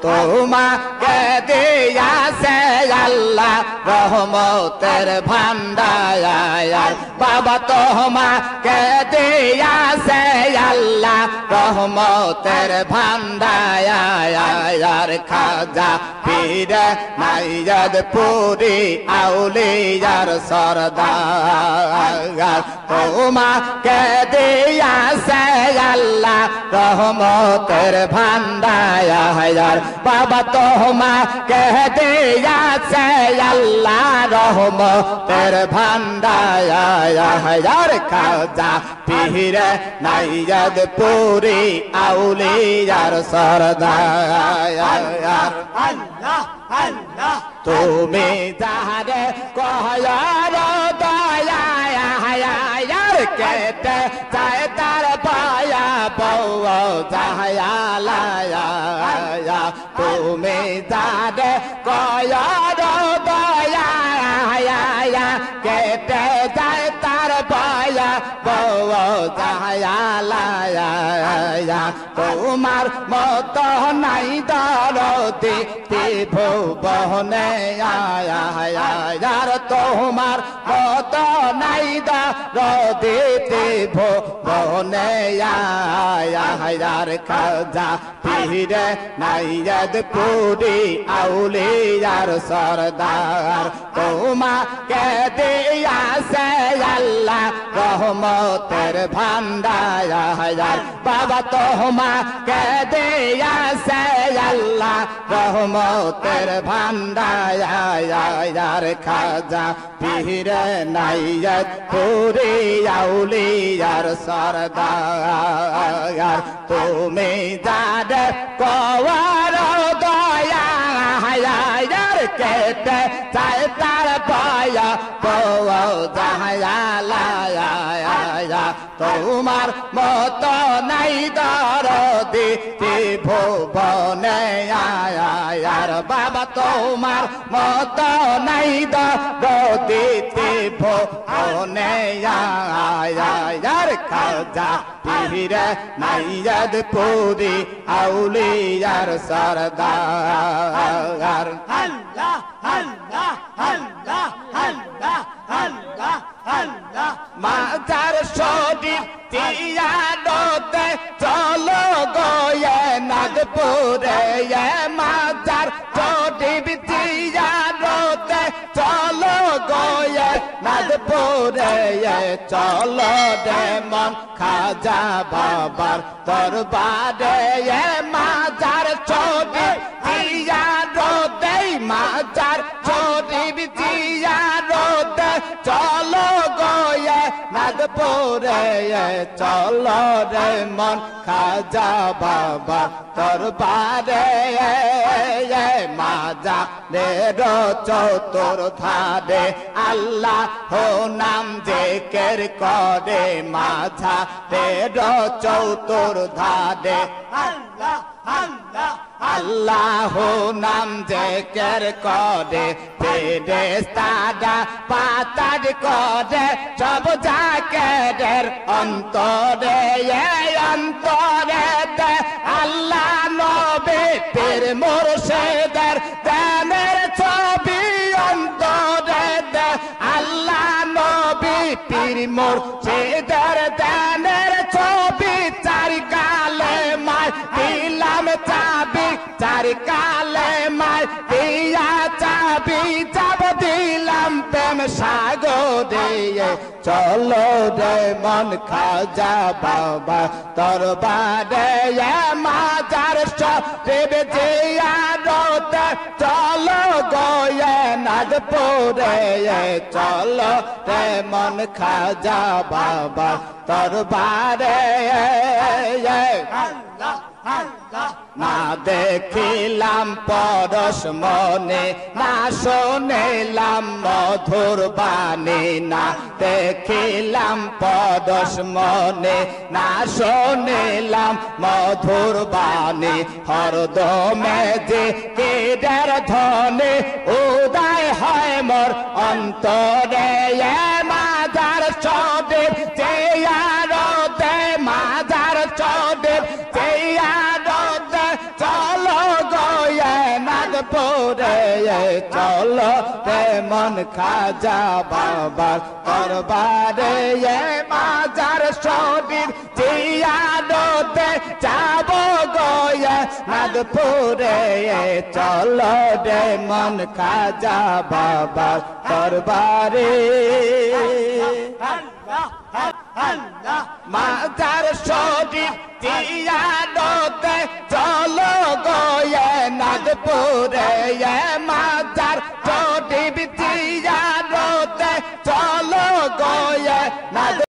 তোমাকে দিয়াছে আল্লাহ রহমতের ভান্ডার বাবা তোমাকে দিয়াছে আল্লাহ রহমতের ভান্ডার খাজা পীরে নাইয়াদ পুরি আউলিয়ার সরদার তোমাকে দিয়াছে আল্লাহ রহমতের ভান্ডার বাবা তোমাকে দিয়াছে আল্লাহ রহমতের ভান্ডার খাজা পীরে নাইয়াদ পুরি আউলিয়ার সরদার আল্লাহ আল্লাহ তুমি যাহারে কহার দয়ার কেটে যায় তার পায়া বউ যাহায়া তুমি যাহারে কহার দয়া কেটে যায় তার পায়া বউ যাহায়া তোমার মত নাই দরদি ভুবনে আয়ার তোমার মত নাই দরদি ভুবনে আয়ার খাজা পীরে নাইয়াদ পুরি আউলিয়ার সরদার তোমাকে দিয়াছে আল্লাহ রহমতের ভান্ডার বাবা তোমাকে দিয়াছে আল্লাহ রহমতের ভান্ডার খাজা পীরে নাইয়াদ পুরি আউলিয়ার সরদার তুমি যারে কওয়ার দয়ার কেটে চাই তার পায়া বউ যাহায়া তোমার মত নাই দরদি ভুবনে আয়ার বাবা তোমার মত নাই দরদি ভুবনে আয়ার খাজা পীরে নাইয়াদ পুরি আউলিয়ার সরদার আল্লাহ আল্লাহ আল্লাহ আল্লাহ আল্লাহ আল্লাহ মাজার শরীফ তিয়ারতে চলো গয়ে নাগপুরে মাজার শরীফ তিয়ারতে চলো গয়ে নাগপুরে চলো রে মন খাজা বাবার দরবারে মাজার শরীফ তিয়ারতে মাজার শরীফ তিয়ারতে চলো গয়ে নাগপুরে চলো রে মন খাজা বাবা দরবারে মাজা রে চতুর ধারে আল্লাহ নাম জিকির করে মাঝা রে চতুর ধারে আল্লাহ আল্লাহ আল্লাহ নাম জিকির করে ফেরেশতারা পাতার করে সব জাকেরের অন্তরে অন্তরে আল্লাহ নবী পীর মুর্শিদের দানের ছবি অন্তরে আল্লাহ নবী পীর মুর্শিদের দানের ছবি চার কালে মায় দিলাম চাবি চার কালে মায় দিয়া চাবি যাব দিলাম প্রেম সাগরে চলো রে মন খাজা বাবা দরবারে মাজার শরীফ জিয়ারতে চলো গয়ে নাগপুরে চলো রে মন খাজা বাবা দরবারে আল্লাহ আল্লাহ না দেখিলাম পরশ মনে না শুনিলাম মধুর বাণী না দেখিলাম পরশ মনে না শুনিলাম মধুর বাণী হরদমে যে কেদার ধনে উদয় হয় মোর অন্তরে মাজার শরীফ জিয়ারতে মাজার শরীফ জিয়ারতে চলো গো নাদপুরে চলো রে মন খাজা বাবার দরবারে মাজার শরীফ জিয়ারতে যাব গয়া নাদপুরে চলো রে মন খাজা বাবার দরবারে মাজার শরীফ জিয়ারতে চলো গয়া নাদপুরে মাজার